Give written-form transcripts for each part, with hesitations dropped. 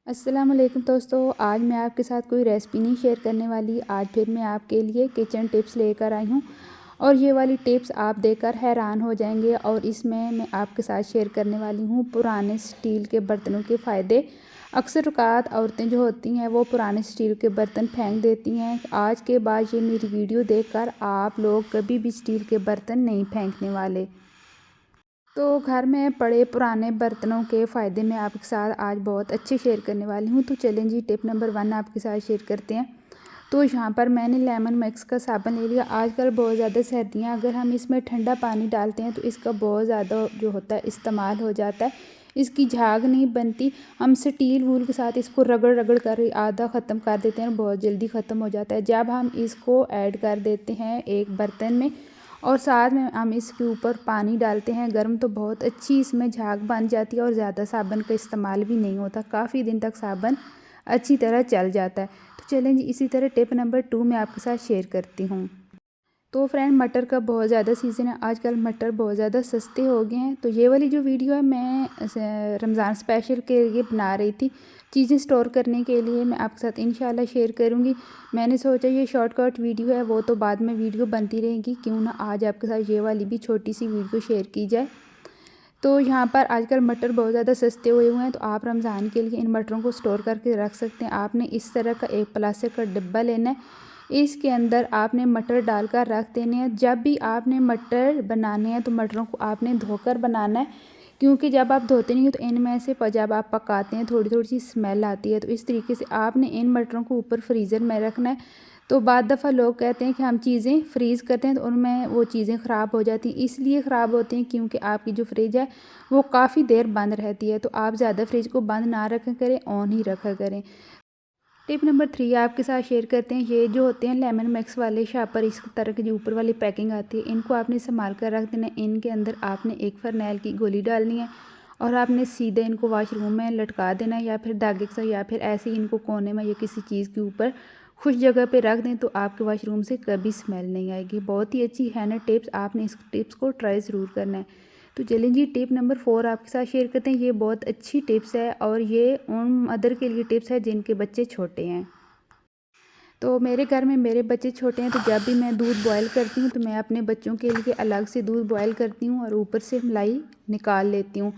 अस्सलाम वालेकुम दोस्तों, आज मैं आपके साथ कोई रेसिपी नहीं शेयर करने वाली। आज फिर मैं आपके लिए किचन टिप्स लेकर आई हूँ और ये वाली टिप्स आप देखकर हैरान हो जाएंगे। और इसमें मैं आपके साथ शेयर करने वाली हूँ पुराने स्टील के बर्तनों के फ़ायदे। अक्सर औक़ात औरतें जो होती हैं वो पुराने स्टील के बर्तन फेंक देती हैं। आज के बाद ये मेरी वीडियो देखकर आप लोग कभी भी स्टील के बर्तन नहीं फेंकने वाले। तो घर में पड़े पुराने बर्तनों के फ़ायदे मैं आपके साथ आज बहुत अच्छे शेयर करने वाली हूँ। तो चलें जी, टिप नंबर 1 आपके साथ शेयर करते हैं। तो यहाँ पर मैंने लेमन मैक्स का साबुन ले लिया। आजकल बहुत ज़्यादा सर्दियाँ, अगर हम इसमें ठंडा पानी डालते हैं तो इसका बहुत ज़्यादा जो होता है इस्तेमाल हो जाता है, इसकी झाग नहीं बनती। हम स्टील वूल के साथ इसको रगड़ रगड़ कर आधा ख़त्म कर देते हैं, बहुत जल्दी ख़त्म हो जाता है। जब हम इसको ऐड कर देते हैं एक बर्तन में और साथ में हम इसके ऊपर पानी डालते हैं गर्म, तो बहुत अच्छी इसमें झाग बन जाती है और ज़्यादा साबुन का इस्तेमाल भी नहीं होता। काफ़ी दिन तक साबुन अच्छी तरह चल जाता है। तो चलें जी, इसी तरह टिप नंबर 2 मैं आपके साथ शेयर करती हूँ। तो फ्रेंड, मटर का बहुत ज़्यादा सीज़न है, आजकल मटर बहुत ज़्यादा सस्ते हो गए हैं। तो ये वाली जो वीडियो है मैं रमज़ान स्पेशल के लिए बना रही थी। चीज़ें स्टोर करने के लिए मैं आपके साथ इंशाल्लाह शेयर करूँगी। मैंने सोचा ये शॉर्टकट वीडियो है, वो तो बाद में वीडियो बनती रहेगी, क्यों ना आज आपके साथ ये वाली भी छोटी सी वीडियो शेयर की जाए। तो यहाँ पर आजकल मटर बहुत ज़्यादा सस्ते हुए हैं, तो आप रमज़ान के लिए इन मटरों को स्टोर करके रख सकते हैं। आपने इस तरह का एक प्लास्टिक का डिब्बा लेना है, इसके अंदर आपने मटर डालकर रख देने हैं। जब भी आपने मटर बनाने हैं तो मटरों को आपने धोकर बनाना है, क्योंकि जब आप धोते नहीं हो तो इनमें से जब आप पकाते हैं थोड़ी थोड़ी सी स्मेल आती है। तो इस तरीके से आपने इन मटरों को ऊपर फ्रीज़र में रखना है। तो बाद दफ़ा लोग कहते हैं कि हम चीज़ें फ्रीज़ करते हैं तो उनमें वो चीज़ें ख़राब हो जाती हैं। इसलिए ख़राब होती हैं क्योंकि आपकी जो फ्रिज है वो काफ़ी देर बंद रहती है। तो आप ज़्यादा फ्रिज को बंद ना रखा करें, ऑन ही रखा करें। टिप नंबर 3 आपके साथ शेयर करते हैं। ये जो होते हैं लेमन मैक्स वाले शापर, इस तरह की जो ऊपर वाली पैकिंग आती है, इनको आपने संभाल कर रख देना है। इनके अंदर आपने एक फ़रनैल की गोली डालनी है और आपने सीधे इनको वॉशरूम में लटका देना है, या फिर धागे के साथ, या फिर ऐसे ही इनको कोने में या किसी चीज़ के ऊपर खुश जगह पे रख दें, तो आपके वॉशरूम से कभी स्मेल नहीं आएगी। बहुत ही अच्छी है ना टिप्स, आपने इस टिप्स को ट्राई ज़रूर करना है। तो चलें जी, टिप नंबर 4 आपके साथ शेयर करते हैं। ये बहुत अच्छी टिप्स है और ये उन मदर के लिए टिप्स है जिनके बच्चे छोटे हैं। तो मेरे घर में मेरे बच्चे छोटे हैं, तो जब भी मैं दूध बॉयल करती हूँ तो मैं अपने बच्चों के लिए अलग से दूध बॉयल करती हूँ और ऊपर से मलाई निकाल लेती हूँ।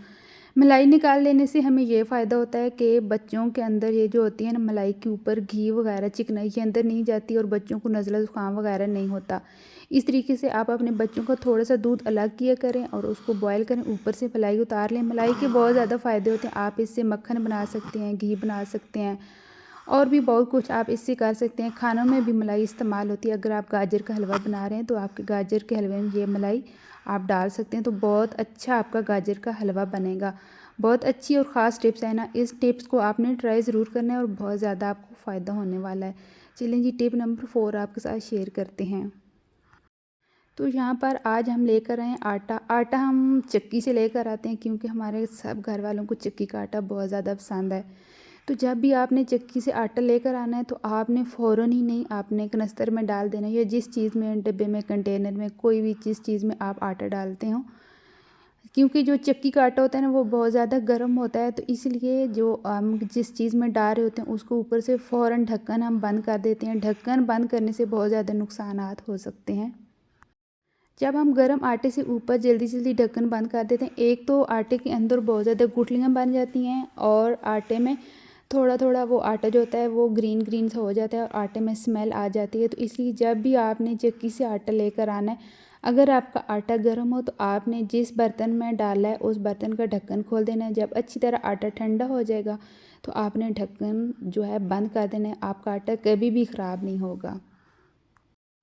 मलाई निकाल लेने से हमें ये फ़ायदा होता है कि बच्चों के अंदर ये जो होती है ना, मलाई के ऊपर घी वगैरह चिकनाई के अंदर नहीं जाती और बच्चों को नज़ला ज़ुकाम वगैरह नहीं होता। इस तरीके से आप अपने बच्चों का थोड़ा सा दूध अलग किया करें और उसको बॉयल करें, ऊपर से मलाई उतार लें। मलाई के बहुत ज़्यादा फ़ायदे होते हैं, आप इससे मक्खन बना सकते हैं, घी बना सकते हैं और भी बहुत कुछ आप इससे कर सकते हैं। खानों में भी मलाई इस्तेमाल होती है। अगर आप गाजर का हलवा बना रहे हैं तो आपके गाजर के हलवे में ये मलाई आप डाल सकते हैं, तो बहुत अच्छा आपका गाजर का हलवा बनेगा। बहुत अच्छी और ख़ास टिप्स है ना, इस टिप्स को आपने ट्राई ज़रूर करना है और बहुत ज़्यादा आपको फ़ायदा होने वाला है। चलें जी, टिप नंबर 4 आपके साथ शेयर करते हैं। तो यहाँ पर आज हम लेकर आए हैं आटा। आटा हम चक्की से लेकर आते हैं, क्योंकि हमारे सब घर वालों को चक्की का आटा बहुत ज़्यादा पसंद है। तो जब भी आपने चक्की से आटा लेकर आना है तो आपने फ़ौरन ही नहीं, आपने कनस्तर में डाल देना है, या जिस चीज़ में, डिब्बे में, कंटेनर में, कोई भी जिस चीज़ में आप आटा डालते हो, क्योंकि जो चक्की का आटा होता है ना वो बहुत ज़्यादा गर्म होता है। तो इसलिए जो हम जिस चीज़ में डाल रहे होते हैं उसको ऊपर से फ़ौरन ढक्कन हम बंद कर देते हैं। ढक्कन बंद करने से बहुत ज़्यादा नुकसानात हो सकते हैं। जब हम गर्म आटे से ऊपर जल्दी जल्दी ढक्कन बंद कर देते हैं, एक तो आटे के अंदर बहुत ज़्यादा गुठलियाँ बन जाती हैं और आटे में थोड़ा थोड़ा वो आटा जो होता है वो ग्रीन ग्रीन सा हो जाता है और आटे में स्मेल आ जाती है। तो इसलिए जब भी आपने चक्की से आटा लेकर आना है, अगर आपका आटा गर्म हो तो आपने जिस बर्तन में डाला है उस बर्तन का ढक्कन खोल देना है। जब अच्छी तरह आटा ठंडा हो जाएगा तो आपने ढक्कन जो है बंद कर देना है, आपका आटा कभी भी ख़राब नहीं होगा।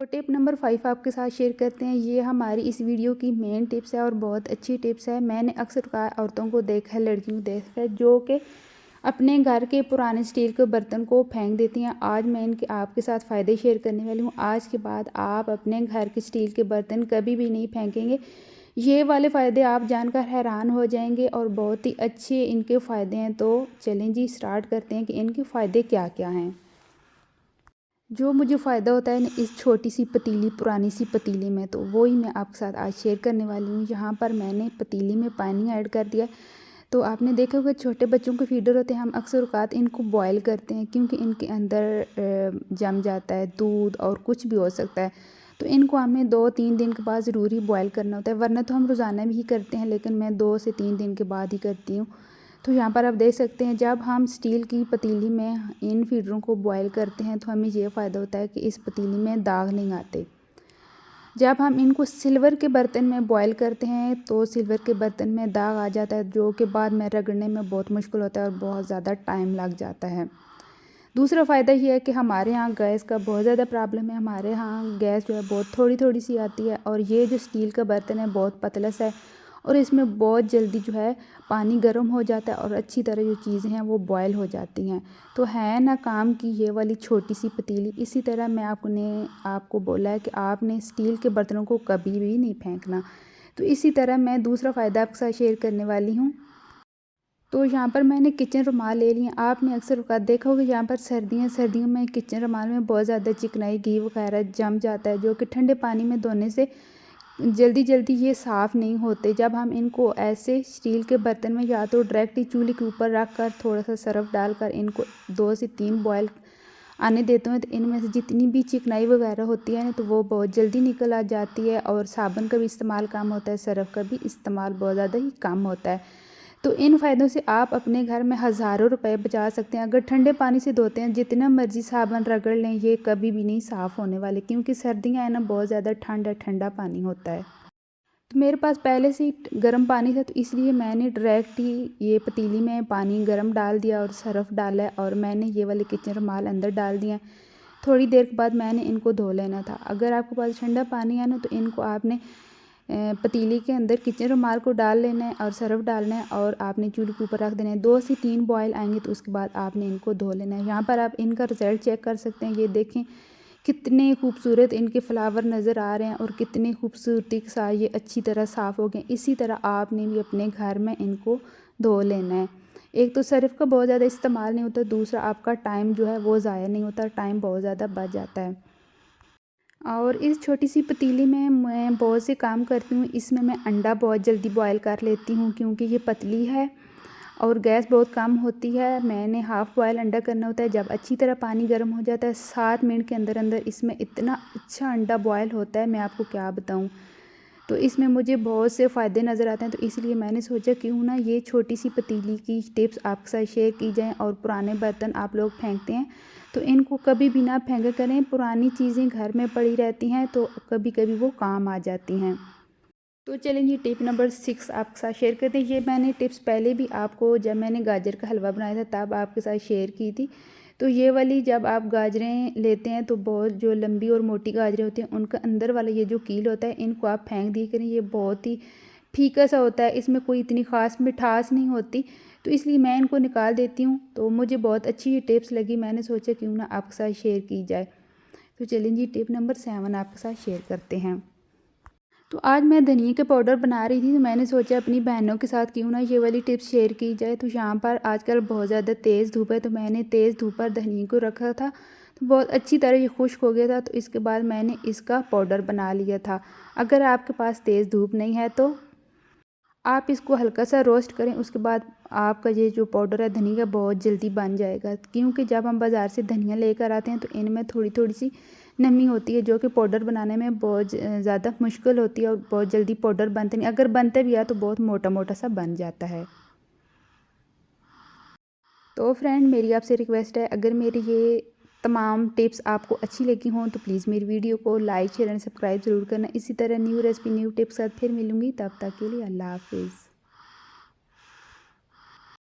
तो टिप नंबर 5 आपके साथ शेयर करते हैं। ये हमारी इस वीडियो की मेन टिप्स है और बहुत अच्छी टिप्स है। मैंने अक्सर औरतों को देखा है, लड़कियों को देखा है, जो कि अपने घर के पुराने स्टील के बर्तन को फेंक देती हैं। आज मैं इनके आपके साथ फ़ायदे शेयर करने वाली हूँ। आज के बाद आप अपने घर के स्टील के बर्तन कभी भी नहीं फेंकेंगे। ये वाले फ़ायदे आप जानकर हैरान हो जाएंगे और बहुत ही अच्छे इनके फ़ायदे हैं। तो चलें जी, स्टार्ट करते हैं कि इनके फ़ायदे क्या क्या हैं। जो मुझे फ़ायदा होता है ना इस छोटी सी पतीली, पुरानी सी पतीली में, तो वो ही मैं आपके साथ आज शेयर करने वाली हूँ। यहाँ पर मैंने पतीली में पानी ऐड कर दिया। तो आपने देखा होगा छोटे बच्चों के फीडर होते हैं, हम अक्सर औक़ात इनको बॉयल करते हैं क्योंकि इनके अंदर जम जाता है दूध और कुछ भी हो सकता है। तो इनको हमें 2-3 दिन के बाद ज़रूरी बॉयल करना होता है, वरना तो हम रोज़ाना भी करते हैं, लेकिन मैं 2 से 3 दिन के बाद ही करती हूँ। तो यहाँ पर आप देख सकते हैं जब हम स्टील की पतीली में इन फीडरों को बॉयल करते हैं तो हमें ये फ़ायदा होता है कि इस पतीली में दाग नहीं आते। जब हम इनको सिल्वर के बर्तन में बॉयल करते हैं तो सिल्वर के बर्तन में दाग आ जाता है, जो कि बाद में रगड़ने में बहुत मुश्किल होता है और बहुत ज़्यादा टाइम लग जाता है। दूसरा फ़ायदा ये है कि हमारे यहाँ गैस का बहुत ज़्यादा प्रॉब्लम है, हमारे यहाँ गैस जो है बहुत थोड़ी सी आती है और ये जो स्टील का बर्तन है बहुत पतला सा है और इसमें बहुत जल्दी जो है पानी गर्म हो जाता है और अच्छी तरह जो चीज़ें हैं वो बॉयल हो जाती हैं। तो है ना काम की ये वाली छोटी सी पतीली। इसी तरह मैं आपको बोला है कि आपने स्टील के बर्तनों को कभी भी नहीं फेंकना। तो इसी तरह मैं दूसरा फ़ायदा आपके साथ शेयर करने वाली हूँ। तो यहाँ पर मैंने किचन रुमाल ले लिए। आपने अक्सर औक़ात देखा होगा यहाँ पर सर्दियों में किचन रुमाल में बहुत ज़्यादा चिकनाई घी वगैरह जम जाता है, जो कि ठंडे पानी में धोने से जल्दी ये साफ़ नहीं होते। जब हम इनको ऐसे स्टील के बर्तन में या तो डायरेक्ट ही चूल्हे के ऊपर रख कर थोड़ा सा सर्फ़ डालकर इनको 2 से 3 बॉयल आने देते हैं तो इनमें से जितनी भी चिकनाई वगैरह होती है ना तो वो बहुत जल्दी निकल आ जाती है और साबुन का भी इस्तेमाल कम होता है, सर्फ़ का भी इस्तेमाल बहुत ज़्यादा ही कम होता है। तो इन फ़ायदों से आप अपने घर में हज़ारों रुपए बचा सकते हैं। अगर ठंडे पानी से धोते हैं, जितना मर्ज़ी साबुन रगड़ लें, ये कभी भी नहीं साफ़ होने वाले, क्योंकि सर्दियाँ हैं ना, बहुत ज़्यादा ठंडा पानी होता है। तो मेरे पास पहले से ही गर्म पानी था, तो इसलिए मैंने डायरेक्ट ही ये पतीली में पानी गर्म डाल दिया और सर्फ़ डाला है और मैंने ये वाले किचन रुमाल अंदर डाल दिए हैं। थोड़ी देर के बाद मैंने इनको धो लेना था। अगर आपके पास ठंडा पानी है ना तो इनको आपने पतीली के अंदर किचन रुमाल को डाल लेना है और सर्फ़ डालना है और आपने चूल्हे के ऊपर रख देना है। 2 से 3 बॉयल आएंगे तो उसके बाद आपने इनको धो लेना है। यहाँ पर आप इनका रिज़ल्ट चेक कर सकते हैं। ये देखें कितने खूबसूरत इनके फ्लावर नज़र आ रहे हैं और कितनी खूबसूरती के साथ ये अच्छी तरह साफ़ हो गए। इसी तरह आपने भी अपने घर में इनको धो लेना है। एक तो सर्फ़ का बहुत ज़्यादा इस्तेमाल नहीं होता, दूसरा आपका टाइम जो है वो ज़ाया नहीं होता, टाइम बहुत ज़्यादा बच जाता है। और इस छोटी सी पतीली में मैं बहुत से काम करती हूँ। इसमें मैं अंडा बहुत जल्दी बॉयल कर लेती हूँ क्योंकि ये पतली है और गैस बहुत कम होती है। मैंने हाफ़ बॉयल अंडा करना होता है। जब अच्छी तरह पानी गर्म हो जाता है 7 मिनट के अंदर अंदर इसमें इतना अच्छा अंडा बॉयल होता है, मैं आपको क्या बताऊँ। तो इसमें मुझे बहुत से फ़ायदे नज़र आते हैं, तो इसलिए मैंने सोचा क्यों ना ये छोटी सी पतीली की टिप्स आपके साथ शेयर की जाएँ। और पुराने बर्तन आप लोग फेंकते हैं तो इनको कभी भी ना फेंका करें। पुरानी चीज़ें घर में पड़ी रहती हैं तो कभी कभी वो काम आ जाती हैं। तो चलें जी, टिप नंबर 6 आपके साथ शेयर करते हैं। ये मैंने टिप्स पहले भी आपको जब मैंने गाजर का हलवा बनाया था तब आपके साथ शेयर की थी। तो ये वाली जब आप गाजरें लेते हैं तो बहुत जो लंबी और मोटी गाजरें होती हैं उनका अंदर वाला ये जो कील होता है इनको आप फेंक दिया करें। ये बहुत ही फीका सा होता है, इसमें कोई इतनी ख़ास मिठास नहीं होती, तो इसलिए मैं इनको निकाल देती हूँ। तो मुझे बहुत अच्छी ये टिप्स लगी, मैंने सोचा क्यों ना आपके साथ शेयर की जाए। तो चलिए जी, टिप नंबर 7 आपके साथ शेयर करते हैं। तो आज मैं धनिया के पाउडर बना रही थी तो मैंने सोचा अपनी बहनों के साथ क्यों ना ये वाली टिप्स शेयर की जाए। तो यहाँ पर आजकल बहुत ज़्यादा तेज़ धूप है तो मैंने तेज़ धूप पर धनिया को रखा था, तो बहुत अच्छी तरह ये खुश्क हो गया था। तो इसके बाद मैंने इसका पाउडर बना लिया था। अगर आपके पास तेज़ धूप नहीं है तो आप इसको हल्का सा रोस्ट करें, उसके बाद आपका ये जो पाउडर है धनिया का बहुत जल्दी बन जाएगा। क्योंकि जब हम बाज़ार से धनिया लेकर आते हैं तो इनमें थोड़ी सी नमी होती है जो कि पाउडर बनाने में बहुत ज़्यादा मुश्किल होती है और बहुत जल्दी पाउडर बनते नहीं। अगर बनते भी है तो बहुत मोटा सा बन जाता है। तो फ्रेंड, मेरी आपसे रिक्वेस्ट है, अगर मेरी ये तमाम टिप्स आपको अच्छी लगी हों तो प्लीज़ मेरी वीडियो को लाइक शेयर एंड सब्सक्राइब ज़रूर करना। इसी तरह न्यू रेसिपी न्यू टिप्स के साथ फिर मिलूँगी, तब तक के लिए अल्लाह हाफ़िज़।